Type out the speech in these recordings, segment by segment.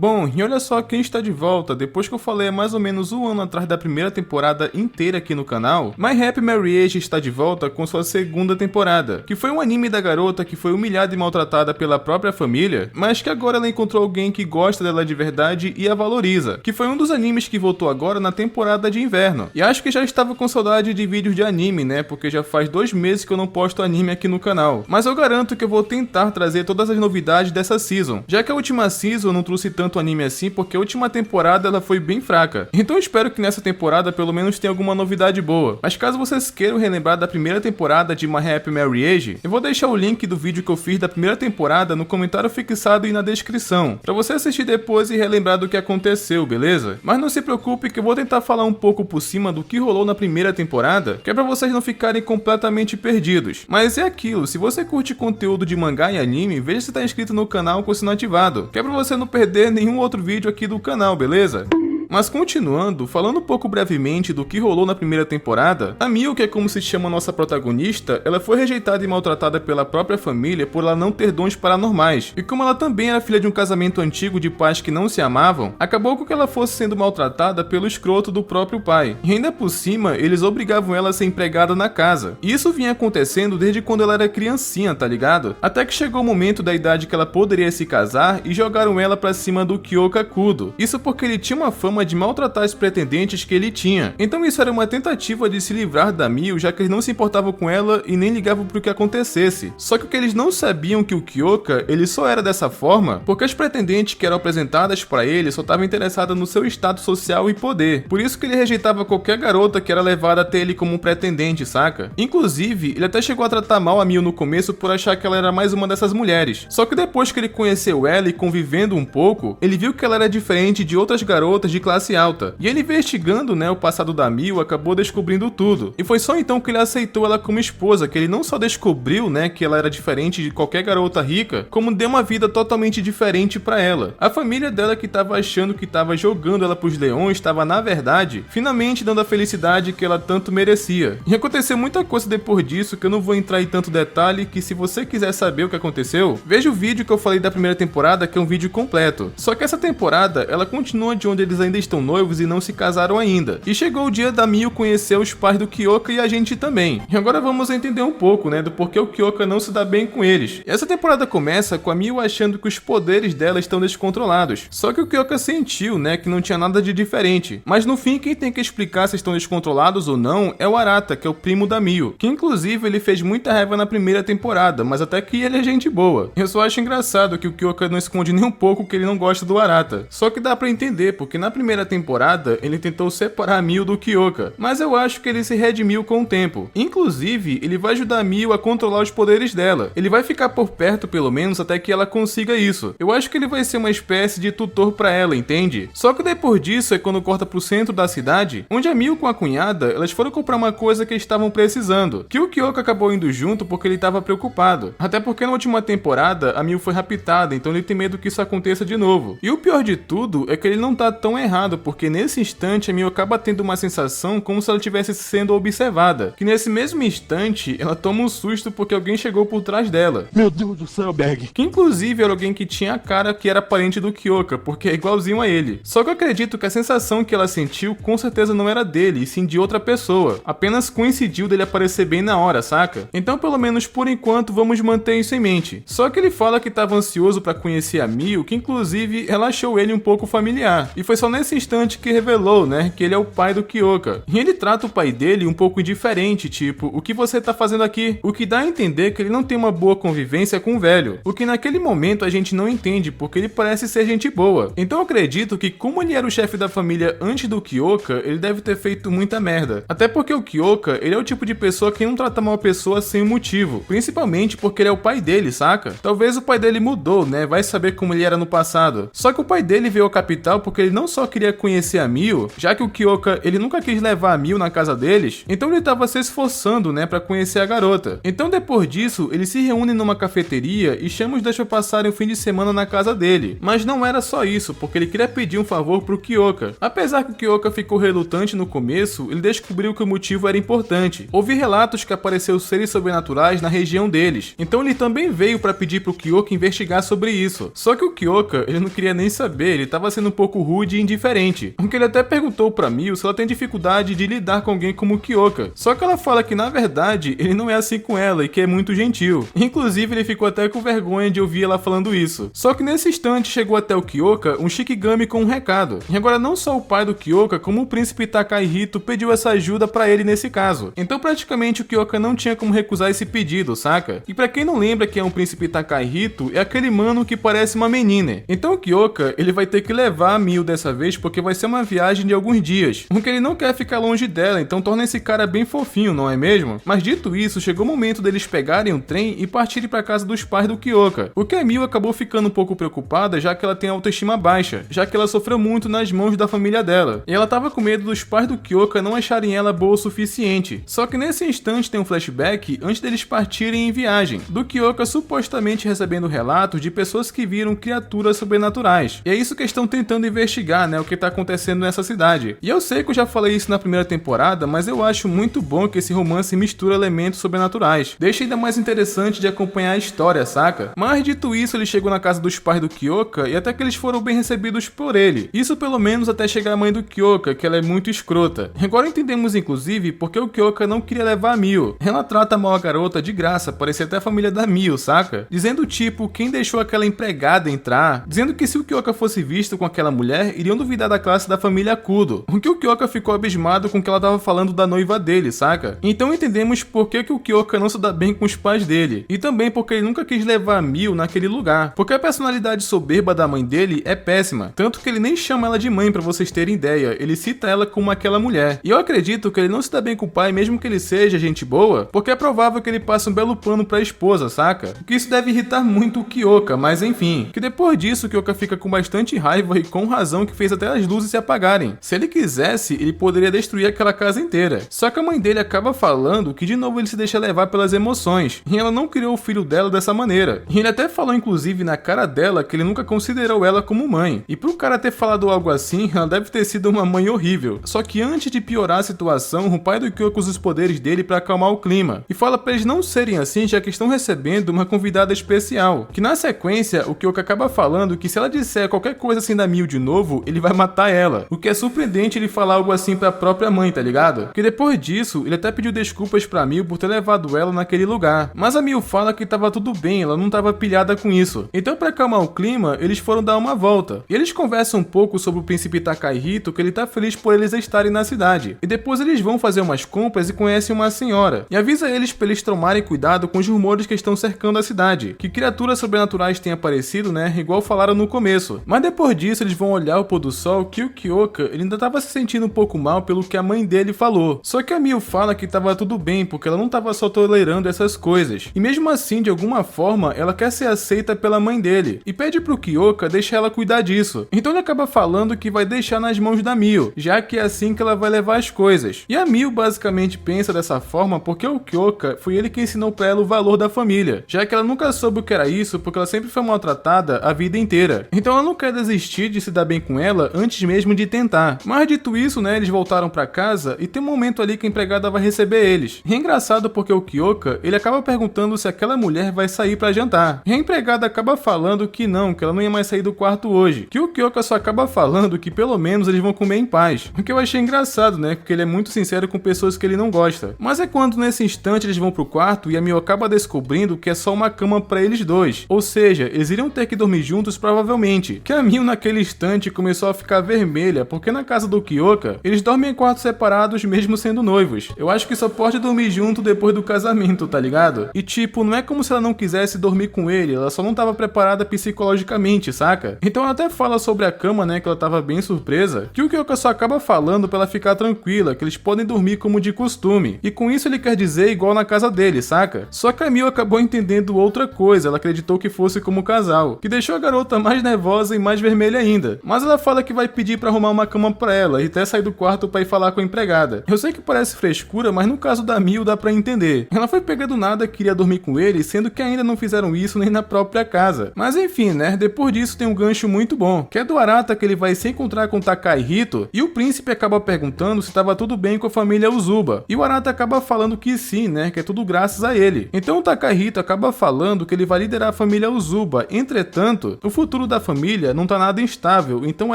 Bom, e olha só quem está de volta, depois que eu falei há mais ou menos um ano atrás da primeira temporada inteira aqui no canal, My Happy Marriage está de volta com sua segunda temporada, que foi um anime da garota que foi humilhada e maltratada pela própria família, mas que agora ela encontrou alguém que gosta dela de verdade e a valoriza, que foi um dos animes que voltou agora na temporada de inverno. E acho que já estava com saudade de vídeos de anime, né, porque já faz 2 meses que eu não posto anime aqui no canal, mas eu garanto que eu vou tentar trazer todas as novidades dessa season, já que a última season não trouxe tanto anime assim porque a última temporada ela foi bem fraca. Então eu espero que nessa temporada pelo menos tenha alguma novidade boa. Mas caso vocês queiram relembrar da primeira temporada de My Happy Marriage, eu vou deixar o link do vídeo que eu fiz da primeira temporada no comentário fixado e na descrição, pra você assistir depois e relembrar do que aconteceu, beleza? Mas não se preocupe que eu vou tentar falar um pouco por cima do que rolou na primeira temporada, que é pra vocês não ficarem completamente perdidos. Mas é aquilo, se você curte conteúdo de mangá e anime, veja se tá inscrito no canal com o sino ativado, que é pra você não perder nenhum outro vídeo aqui do canal, beleza? Mas continuando, falando um pouco brevemente do que rolou na primeira temporada, a Mio, que é como se chama a nossa protagonista, ela foi rejeitada e maltratada pela própria família por ela não ter dons paranormais, e como ela também era filha de um casamento antigo de pais que não se amavam, acabou com que ela fosse sendo maltratada pelo escroto do próprio pai, e ainda por cima, eles obrigavam ela a ser empregada na casa, e isso vinha acontecendo desde quando ela era criancinha, tá ligado? Até que chegou o momento da idade que ela poderia se casar e jogaram ela pra cima do Kyoka Kudo, isso porque ele tinha uma fama de maltratar os pretendentes que ele tinha. Então isso era uma tentativa de se livrar da Mio, já que eles não se importavam com ela e nem ligavam pro que acontecesse. Só que o que eles não sabiam que o Kyoka, ele só era dessa forma porque as pretendentes que eram apresentadas para ele só estavam interessadas no seu status social e poder. Por isso que ele rejeitava qualquer garota que era levada até ele como um pretendente, saca? Inclusive, ele até chegou a tratar mal a Mio no começo por achar que ela era mais uma dessas mulheres. Só que depois que ele conheceu ela e convivendo um pouco, ele viu que ela era diferente de outras garotas de classe alta. E ele investigando, né, o passado da Mio, acabou descobrindo tudo. E foi só então que ele aceitou ela como esposa, que ele não só descobriu, né, que ela era diferente de qualquer garota rica, como deu uma vida totalmente diferente pra ela. A família dela que tava achando que tava jogando ela pros leões, tava na verdade, finalmente dando a felicidade que ela tanto merecia. E aconteceu muita coisa depois disso que eu não vou entrar em tanto detalhe, que se você quiser saber o que aconteceu, veja o vídeo que eu falei da primeira temporada, que é um vídeo completo. Só que essa temporada, ela continua de onde eles ainda estão noivos e não se casaram ainda. E chegou o dia da Mio conhecer os pais do Kyoka e a gente também. E agora vamos entender um pouco, né, do porquê o Kyoka não se dá bem com eles. E essa temporada começa com a Mio achando que os poderes dela estão descontrolados. Só que o Kyoka sentiu, né, que não tinha nada de diferente. Mas no fim, quem tem que explicar se estão descontrolados ou não é o Arata, que é o primo da Mio. Que inclusive ele fez muita raiva na primeira temporada, mas até que ele é gente boa. Eu só acho engraçado que o Kyoka não esconde nem um pouco que ele não gosta do Arata. Só que dá pra entender, porque na primeira temporada ele tentou separar a Mio do Kyoka, mas eu acho que ele se redimiu com o tempo. Inclusive, ele vai ajudar a Mio a controlar os poderes dela. Ele vai ficar por perto pelo menos até que ela consiga isso. Eu acho que ele vai ser uma espécie de tutor pra ela, entende? Só que depois disso é quando corta pro centro da cidade, onde a Mio com a cunhada, elas foram comprar uma coisa que estavam precisando, que o Kyoka acabou indo junto porque ele estava preocupado. Até porque na última temporada a Mio foi raptada, então ele tem medo que isso aconteça de novo. E o pior de tudo é que ele não tá tão errado, porque nesse instante a Mio acaba tendo uma sensação como se ela estivesse sendo observada, que nesse mesmo instante ela toma um susto porque alguém chegou por trás dela. Meu Deus do céu, Berg. Que inclusive era alguém que tinha a cara que era parente do Kyoka, porque é igualzinho a ele. Só que eu acredito que a sensação que ela sentiu com certeza não era dele, e sim de outra pessoa. Apenas coincidiu dele aparecer bem na hora, saca? Então pelo menos por enquanto vamos manter isso em mente. Só que ele fala que estava ansioso pra conhecer a Mio, que inclusive ela achou ele um pouco familiar. E foi só nesse instante que revelou, né, que ele é o pai do Kyoka. E ele trata o pai dele um pouco indiferente, tipo, o que você tá fazendo aqui? O que dá a entender que ele não tem uma boa convivência com o velho. O que naquele momento a gente não entende, porque ele parece ser gente boa. Então eu acredito que como ele era o chefe da família antes do Kyoka, ele deve ter feito muita merda. Até porque o Kyoka, ele é o tipo de pessoa que não trata mal a pessoa sem motivo. Principalmente porque ele é o pai dele, saca? Talvez o pai dele mudou, né? Vai saber como ele era no passado. Só que o pai dele veio à capital porque ele não só queria queria conhecer a Mio, já que o Kyoka ele nunca quis levar a Mio na casa deles, então ele tava se esforçando, né, pra conhecer a garota. Então depois disso, eles se reúnem numa cafeteria e chamam os dois pra passarem o fim de semana na casa dele. Mas não era só isso, porque ele queria pedir um favor pro Kyoka. Apesar que o Kyoka ficou relutante no começo, ele descobriu que o motivo era importante. Houve relatos que apareceu seres sobrenaturais na região deles, então ele também veio pra pedir pro Kyoka investigar sobre isso. Só que o Kyoka, ele não queria nem saber, ele tava sendo um pouco rude e indiferente. Porque ele até perguntou pra Mio se ela tem dificuldade de lidar com alguém como o Kyoka. Só que ela fala que na verdade ele não é assim com ela e que é muito gentil. Inclusive ele ficou até com vergonha de ouvir ela falando isso. Só que nesse instante chegou até o Kyoka um Shikigami com um recado. E agora não só o pai do Kyoka, como o príncipe Takahito pediu essa ajuda pra ele nesse caso. Então praticamente o Kyoka não tinha como recusar esse pedido, saca? E pra quem não lembra quem é o príncipe Takahito, é aquele mano que parece uma menina. Então o Kyoka, ele vai ter que levar a Mio dessa vez porque vai ser uma viagem de alguns dias. Porque ele não quer ficar longe dela, então torna esse cara bem fofinho, não é mesmo? Mas dito isso, chegou o momento deles pegarem um trem e partirem pra casa dos pais do Kyoka. O que a Mio acabou ficando um pouco preocupada, já que ela tem autoestima baixa, já que ela sofreu muito nas mãos da família dela. E ela tava com medo dos pais do Kyoka não acharem ela boa o suficiente. Só que nesse instante tem um flashback antes deles partirem em viagem, do Kyoka supostamente recebendo relatos de pessoas que viram criaturas sobrenaturais. E é isso que estão tentando investigar, né, o que tá acontecendo nessa cidade. E eu sei que eu já falei isso na primeira temporada, mas eu acho muito bom que esse romance mistura elementos sobrenaturais. Deixa ainda mais interessante de acompanhar a história, saca? Mas dito isso, ele chegou na casa dos pais do Kyoka e até que eles foram bem recebidos por ele. Isso pelo menos até chegar a mãe do Kyoka, que ela é muito escrota. Agora entendemos inclusive porque o Kyoka não queria levar a Mio. Ela trata mal a garota de graça, parecia até a família da Mio, saca? Dizendo tipo, quem deixou aquela empregada entrar, dizendo que se o Kyoka fosse visto com aquela mulher, iriam duvidar da classe da família Kudo. O que o Kyoka ficou abismado com o que ela tava falando da noiva dele, saca? Então entendemos por que o Kyoka não se dá bem com os pais dele. E também porque ele nunca quis levar a Mio naquele lugar. Porque a personalidade soberba da mãe dele é péssima. Tanto que ele nem chama ela de mãe, pra vocês terem ideia. Ele cita ela como aquela mulher. E eu acredito que ele não se dá bem com o pai, mesmo que ele seja gente boa, porque é provável que ele passe um belo pano pra esposa, saca? Que isso deve irritar muito o Kyoka, mas enfim. Que depois disso o Kyoka fica com bastante raiva e com razão, que fez até as luzes se apagarem. Se ele quisesse, ele poderia destruir aquela casa inteira. Só que a mãe dele acaba falando que de novo ele se deixa levar pelas emoções, e ela não criou o filho dela dessa maneira. E ele até falou inclusive na cara dela que ele nunca considerou ela como mãe. E pro cara ter falado algo assim, ela deve ter sido uma mãe horrível. Só que antes de piorar a situação, o pai do Kyoka usa os poderes dele pra acalmar o clima, e fala pra eles não serem assim, já que estão recebendo uma convidada especial. Que na sequência, o Kyoka acaba falando que se ela disser qualquer coisa assim da Mio de novo, ele vai matar ela. O que é surpreendente ele falar algo assim pra própria mãe, tá ligado? Que depois disso, ele até pediu desculpas pra Mio por ter levado ela naquele lugar. Mas a Mio fala que tava tudo bem, ela não tava pilhada com isso. Então pra acalmar o clima, eles foram dar uma volta. E eles conversam um pouco sobre o príncipe Takahito, que ele tá feliz por eles estarem na cidade. E depois eles vão fazer umas compras e conhecem uma senhora. E avisa eles pra eles tomarem cuidado com os rumores que estão cercando a cidade. Que criaturas sobrenaturais têm aparecido, né? Igual falaram no começo. Mas depois disso eles vão olhar o pôr do sol que o Kyoka, ele ainda tava se sentindo um pouco mal pelo que a mãe dele falou. Só que a Mio fala que tava tudo bem, porque ela não tava só tolerando essas coisas. E mesmo assim, de alguma forma, ela quer ser aceita pela mãe dele. E pede pro Kyoka deixar ela cuidar disso. Então ele acaba falando que vai deixar nas mãos da Mio, já que é assim que ela vai levar as coisas. E a Mio basicamente pensa dessa forma porque o Kyoka foi ele que ensinou pra ela o valor da família, já que ela nunca soube o que era isso porque ela sempre foi maltratada a vida inteira. Então ela não quer desistir de se dar bem com ela antes mesmo de tentar. Mas dito isso, né, eles voltaram pra casa e tem um momento ali que a empregada vai receber eles. E é engraçado porque o Kyoka, ele acaba perguntando se aquela mulher vai sair pra jantar. E a empregada acaba falando que ela não ia mais sair do quarto hoje. Que o Kyoka só acaba falando que pelo menos eles vão comer em paz. O que eu achei engraçado, né, porque ele é muito sincero com pessoas que ele não gosta. Mas é quando nesse instante eles vão pro quarto e a Mio acaba descobrindo que é só uma cama pra eles dois. Ou seja, eles iriam ter que dormir juntos provavelmente. Que a Mio naquele instante começou a ficar vermelha, porque na casa do Kyoka, eles dormem em quartos separados mesmo sendo noivos. Eu acho que só pode dormir junto depois do casamento, tá ligado? E tipo, não é como se ela não quisesse dormir com ele, ela só não tava preparada psicologicamente, saca? Então ela até fala sobre a cama, né, que ela tava bem surpresa, que o Kyoka só acaba falando pra ela ficar tranquila, que eles podem dormir como de costume. E com isso ele quer dizer igual na casa dele, saca? Só que a Mio acabou entendendo outra coisa, ela acreditou que fosse como casal, que deixou a garota mais nervosa e mais vermelha ainda. Mas ela fala fala que vai pedir pra arrumar uma cama pra ela e até sair do quarto pra ir falar com a empregada. Eu sei que parece frescura, mas no caso da Mil dá pra entender. Ela foi pega do nada, queria dormir com ele, sendo que ainda não fizeram isso nem na própria casa. Mas enfim, né, depois disso tem um gancho muito bom, que é do Arata, que ele vai se encontrar com Takahito e o príncipe acaba perguntando se tava tudo bem com a família Uzuba. E o Arata acaba falando que sim, né, que é tudo graças a ele. Então o Takahito acaba falando que ele vai liderar a família Uzuba. Entretanto, o futuro da família não tá nada instável, então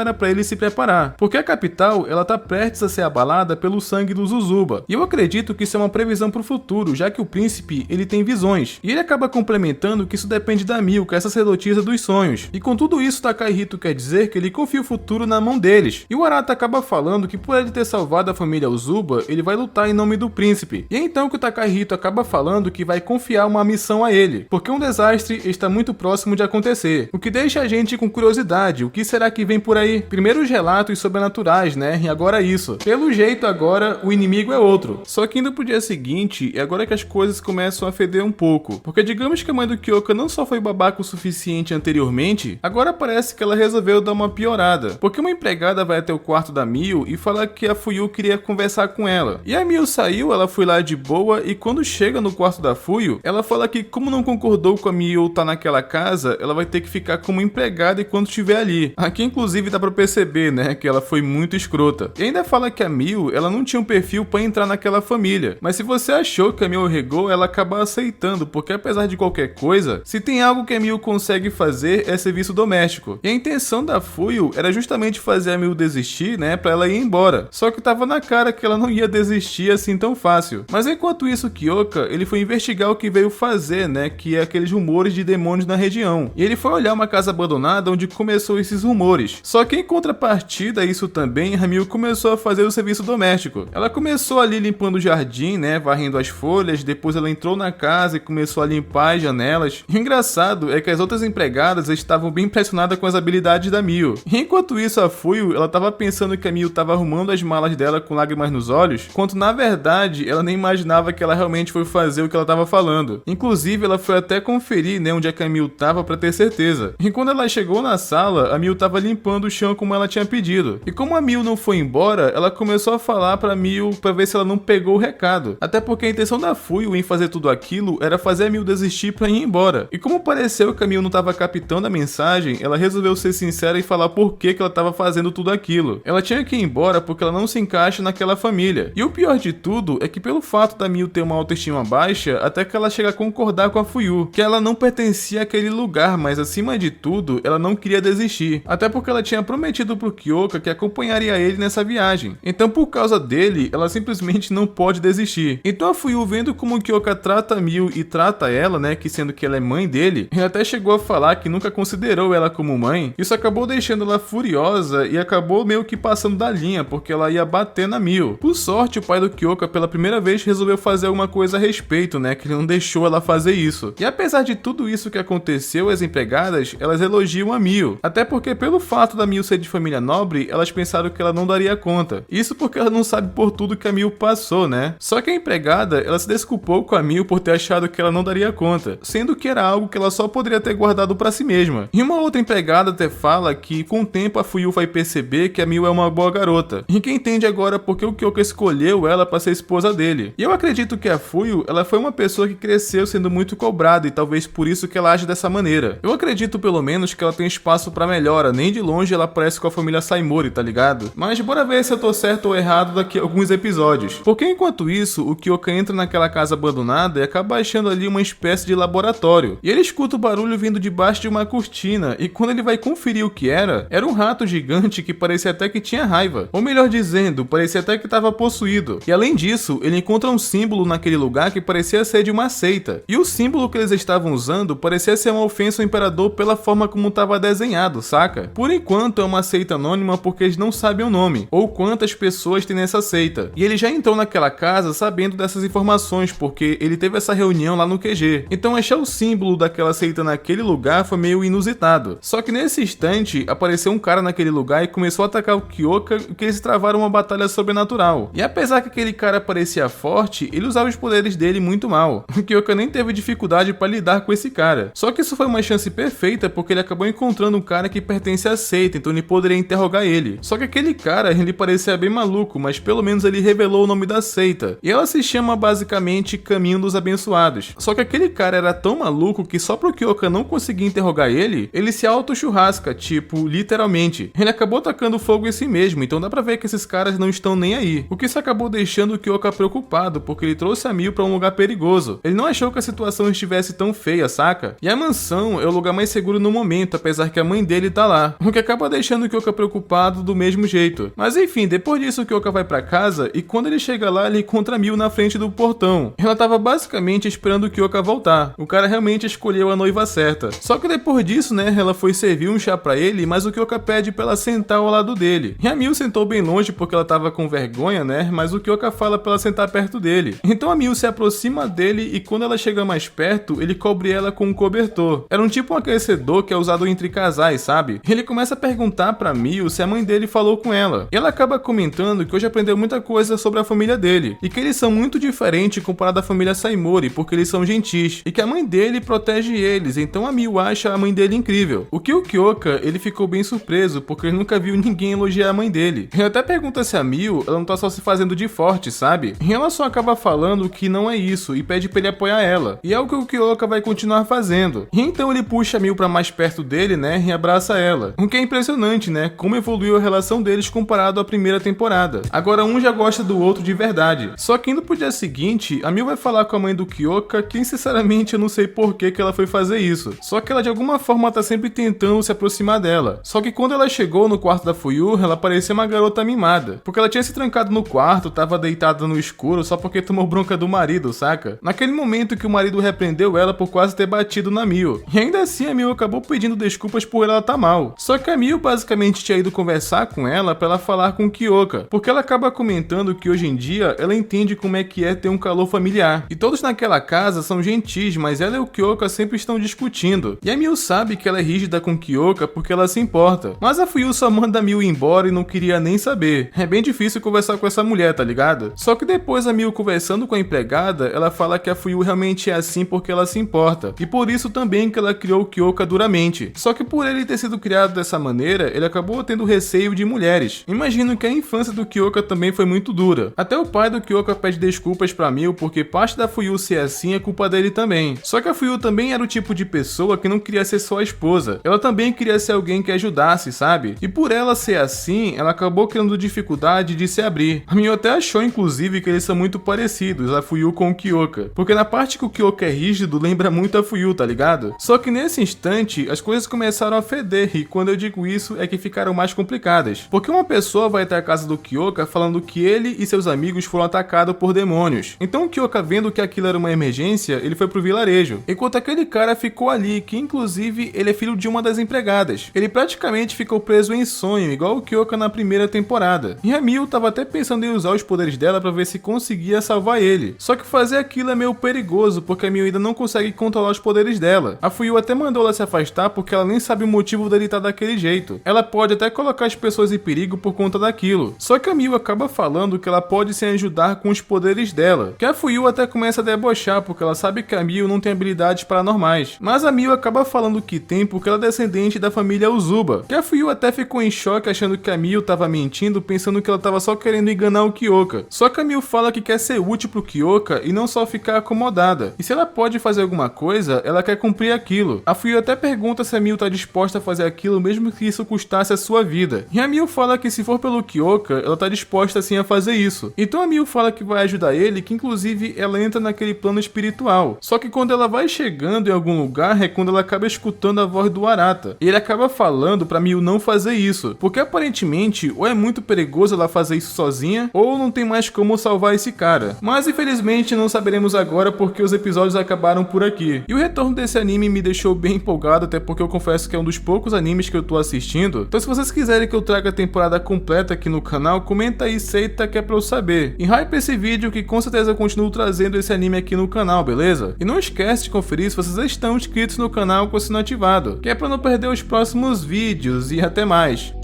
era pra ele se preparar, porque a capital, ela tá prestes a ser abalada pelo sangue dos Uzuba. E eu acredito que isso é uma previsão pro futuro, já que o príncipe, ele tem visões. E ele acaba complementando que isso depende da Mil, que é essa sacerdotisa dos sonhos. E com tudo isso, Takahito quer dizer que ele confia o futuro na mão deles. E o Arata acaba falando que por ele ter salvado a família Uzuba, ele vai lutar em nome do príncipe. E é então que o Takahito acaba falando que vai confiar uma missão a ele, porque um desastre está muito próximo de acontecer. O que deixa a gente com curiosidade, o que será que vem por aí? Primeiro os relatos sobrenaturais, né? E agora isso. Pelo jeito agora, o inimigo é outro. Só que indo pro dia seguinte, é agora que as coisas começam a feder um pouco. Porque digamos que a mãe do Kyoka não só foi babaca o suficiente anteriormente, agora parece que ela resolveu dar uma piorada. Porque uma empregada vai até o quarto da Mil e fala que a Fuyu queria conversar com ela. E a Mil saiu, ela foi lá de boa e quando chega no quarto da Fuyu, ela fala que como não concordou com a Mil tá naquela casa, ela vai ter que ficar como empregada enquanto estiver ali. Aqui inclusive dá pra perceber, né, que ela foi muito escrota. E ainda fala que a Mil, ela não tinha um perfil pra entrar naquela família. Mas se você achou que a Mil regou, ela acaba aceitando, porque apesar de qualquer coisa, se tem algo que a Mil consegue fazer é serviço doméstico. E a intenção da Fuyu era justamente fazer a Mil desistir, né, pra ela ir embora. Só que tava na cara que ela não ia desistir assim tão fácil. Mas enquanto isso, Kyoka, ele foi investigar o que veio fazer, né, que é aqueles rumores de demônios na região. E ele foi olhar uma casa abandonada onde começou esses rumores. Só que em contrapartida a isso também, a Mil começou a fazer o serviço doméstico. Ela começou ali limpando o jardim, né, varrendo as folhas, depois ela entrou na casa e começou a limpar as janelas. E o engraçado é que as outras empregadas estavam bem impressionadas com as habilidades da Mil. E enquanto isso, a Fuyu, ela tava pensando que a Mil tava arrumando as malas dela com lágrimas nos olhos, quando na verdade ela nem imaginava que ela realmente foi fazer o que ela tava falando. Inclusive, ela foi até conferir, né, onde é que a Mil tava pra ter certeza. E quando ela chegou na sala, a Mil tava limpando o chão como ela tinha pedido. E como a Mil não foi embora, ela começou a falar pra Mil pra ver se ela não pegou o recado. Até porque a intenção da Fuyu em fazer tudo aquilo era fazer a Mil desistir pra ir embora. E como pareceu que a Mil não tava captando a mensagem, ela resolveu ser sincera e falar por que ela tava fazendo tudo aquilo. Ela tinha que ir embora porque ela não se encaixa naquela família. E o pior de tudo é que pelo fato da Mil ter uma autoestima baixa, até que ela chega a concordar com a Fuyu, que ela não pertencia àquele lugar, mas acima de tudo, ela não queria desistir. Até porque ela tinha prometido pro Kyoka que acompanharia ele nessa viagem. Então por causa dele, ela simplesmente não pode desistir. Então a Fuyu, vendo como o Kyoka trata a Mil e trata ela, né, que sendo que ela é mãe dele, ele até chegou a falar que nunca considerou ela como mãe. Isso acabou deixando ela furiosa e acabou meio que passando da linha, porque ela ia bater na Mil. Por sorte, o pai do Kyoka pela primeira vez resolveu fazer alguma coisa a respeito, né, que ele não deixou ela fazer isso. E apesar de tudo isso que aconteceu, as empregadas, elas elogiam a Mil. Até porque pelo fato da Mil ser de família nobre, elas pensaram que ela não daria conta. Isso porque ela não sabe por tudo que a Mil passou, né? Só que a empregada, ela se desculpou com a Mil por ter achado que ela não daria conta, sendo que era algo que ela só poderia ter guardado pra si mesma. E uma outra empregada até fala que com o tempo a Fuyu vai perceber que a Mil é uma boa garota. E quem entende agora porque o Kyoka escolheu ela pra ser esposa dele. E eu acredito que a Fuyu, ela foi uma pessoa que cresceu sendo muito cobrada e talvez por isso que ela age dessa maneira. Eu acredito pelo menos que ela tem espaço pra melhora, nem de longe ela parece com a família Saimori, tá ligado? Mas bora ver se eu tô certo ou errado daqui a alguns episódios. Porque enquanto isso, o Kyoka entra naquela casa abandonada e acaba achando ali uma espécie de laboratório. E ele escuta o barulho vindo debaixo de uma cortina e quando ele vai conferir o que era um rato gigante que parecia até que tinha raiva. Ou melhor dizendo, parecia até que estava possuído. E além disso, ele encontra um símbolo naquele lugar que parecia ser de uma seita. E o símbolo que eles estavam usando parecia ser uma ofensa ao imperador pela forma como estava desenhado, saca? Por enquanto é uma seita anônima porque eles não sabem o nome, ou quantas pessoas tem nessa seita. E ele já entrou naquela casa sabendo dessas informações, porque ele teve essa reunião lá no QG. Então achar o símbolo daquela seita naquele lugar foi meio inusitado. Só que nesse instante, apareceu um cara naquele lugar e começou a atacar o Kyoka, que eles travaram uma batalha sobrenatural. E apesar que aquele cara parecia forte, ele usava os poderes dele muito mal. O Kyoka nem teve dificuldade para lidar com esse cara. Só que isso foi uma chance perfeita porque ele acabou encontrando um cara que pertence à seita, então ele poderia interrogar ele. Só que aquele cara, ele parecia bem maluco, mas pelo menos ele revelou o nome da seita. E ela se chama basicamente Caminho dos Abençoados. Só que aquele cara era tão maluco que só pro Kyoka não conseguir interrogar ele se auto-churrasca, tipo, literalmente. Ele acabou tacando fogo em si mesmo, então dá pra ver que esses caras não estão nem aí. O que isso acabou deixando o Kyoka preocupado, porque ele trouxe a Miu pra um lugar perigoso. Ele não achou que a situação estivesse tão feia, saca? E a mansão é o lugar mais seguro no momento, apesar que a mãe dele tá lá. O que acaba deixando o Kyoka preocupado do mesmo jeito. Mas enfim, depois disso o Kyoka vai pra casa e quando ele chega lá, ele encontra a Miu na frente do portão. Ela tava basicamente esperando o Kyoka voltar. O cara realmente escolheu a noiva certa. Só que depois disso, né, ela foi servir um chá pra ele, mas o Kyoka pede pra ela sentar ao lado dele. E a Miu sentou bem longe porque ela tava com vergonha, né, mas o Kyoka fala pra ela sentar perto dele. Então a Miu se aproxima dele e quando ela chega mais perto, ele cobre ela com um cobertor. Era um tipo um aquecedor que é usado entre casais, sabe? Ele começa a perguntar pra Miu se a mãe dele falou com ela. E ela acaba comentando que hoje aprendeu muita coisa sobre a família dele e que eles são muito diferentes comparado à família Saimori, porque eles são gentis e que a mãe dele protege eles, então a Miu acha a mãe dele incrível. O que o Kyoka, ele ficou bem surpreso, porque ele nunca viu ninguém elogiar a mãe dele. Ele até pergunta se a Miu, ela não tá só se fazendo de forte, sabe? E ela só acaba falando que não é isso e pede pra ele apoiar ela. E é o que o Kyoka vai continuar fazendo. E então ele puxa a Miu pra mais perto dele, né, e abraça ela. O que é impressionante, né, como evoluiu a relação deles comparado à primeira temporada. Agora um já gosta do outro de verdade. Só que indo pro dia seguinte, a Miu vai falar com a mãe do Kyoka, que sinceramente eu não sei por que ela foi fazer isso. Só que ela de alguma forma tá sempre tentando se aproximar dela. Só que quando ela chegou no quarto da Fuyu, ela parecia uma garota mimada. Porque ela tinha se trancado no quarto, tava deitada no escuro só porque tomou bronca do marido, saca? Naquele momento que o marido repreendeu ela por quase ter batido na Miu. E ainda assim a Miu acabou pedindo desculpas por ela tá mal. Só que a Miu basicamente tinha ido conversar com ela pra ela falar com o Kyoka. Porque ela acaba comentando que hoje em dia ela entende como é que é ter um calor familiar. E todos naquela casa são gentis, mas ela e o Kyoka sempre estão discutindo. E a Miu sabe que ela é rígida com o Kyoka porque ela se importa. Mas a Fuyu só manda a Miu embora e não queria nem saber. É bem difícil conversar com essa mulher, tá ligado? Só que depois a Miu conversando com a empregada, ela fala que a Fuyu realmente é assim porque ela se importa. E por isso também que ela criou o Kyoka duramente. Só que por ele ter sido criado dessa maneira, ele acabou tendo receio de mulheres. Imagino que a infância do Kyoka também foi muito dura. Até o pai do Kyoka pede desculpas pra Miu porque parte da Fuyu ser assim é culpa dele também. Só que a Fuyu também era o tipo de pessoa que não queria ser só a esposa. Ela também queria ser alguém que ajudasse, sabe? E por ela ser assim, ela acabou criando dificuldade de se abrir. A Miu até achou inclusive que eles são muito parecidos, a Fuyu com o Kyoka. Porque na parte que o Kyoka é rígido, lembra muito a Fuyu, tá ligado? Só que nesse instante, as coisas começaram a feder e quando eu digo isso é que ficaram mais complicadas. Porque uma pessoa vai até a casa do Kyoka falando que ele e seus amigos foram atacados por demônios. Então o Kyoka, vendo que aquilo era uma emergência, ele foi pro vilarejo. Enquanto aquele cara ficou ali, que inclusive ele é filho de uma das empregadas. Ele praticamente ficou preso em sonho, igual o Kyoka na primeira temporada. E a Miu tava até pensando em usar os poderes dela pra ver se conseguia salvar ele. Só que fazer aquilo é meio perigoso, porque a Miu ainda não consegue controlar os poderes dela. A Fuyu até mandou ela se afastar porque ela nem sabe o motivo dele estar daquele jeito. Ela pode até colocar as pessoas em perigo por conta daquilo. Só que a Miu acaba falando que ela pode se ajudar com os poderes dela. Que a Fuyu até começa a debochar porque ela sabe que a Miu não tem habilidades paranormais. Mas a Miu acaba falando que tem porque ela é descendente da família Uzuba. Que a Fuyu até ficou em choque achando que a Miu tava mentindo, pensando que ela tava só querendo enganar o Kyoka. Só que a Miu fala que quer ser útil pro Kyoka e não só ficar acomodada. E se ela pode fazer alguma coisa, ela quer cumprir aquilo. A Fuyu até pergunta se a Miu tá disposta a fazer aquilo mesmo que isso custasse a sua vida. E a Miu fala que se for pelo Kyoka, ela tá disposta sim a fazer isso. Então a Miu fala que vai ajudar ele, que inclusive ela entra naquele plano espiritual. Só que quando ela vai chegando em algum lugar é quando ela acaba escutando a voz do Arata. E ele acaba falando pra Miu não fazer isso, porque aparentemente ou é muito perigoso ela fazer isso sozinha, ou não tem mais como salvar esse cara. Mas infelizmente não saberemos agora porque os episódios acabaram por aqui. E o retorno desse anime me deixou bem empolgado, até porque eu confesso que é um dos poucos animes que eu tô assistindo. Então se vocês quiserem que eu traga a temporada completa aqui no canal, comenta aí, seita, que é pra eu saber. E hype esse vídeo que com certeza eu continuo trazendo esse anime aqui no canal, beleza? E não esquece de conferir se vocês estão inscritos no canal com o sino ativado, que é pra não perder os próximos vídeos, e até mais.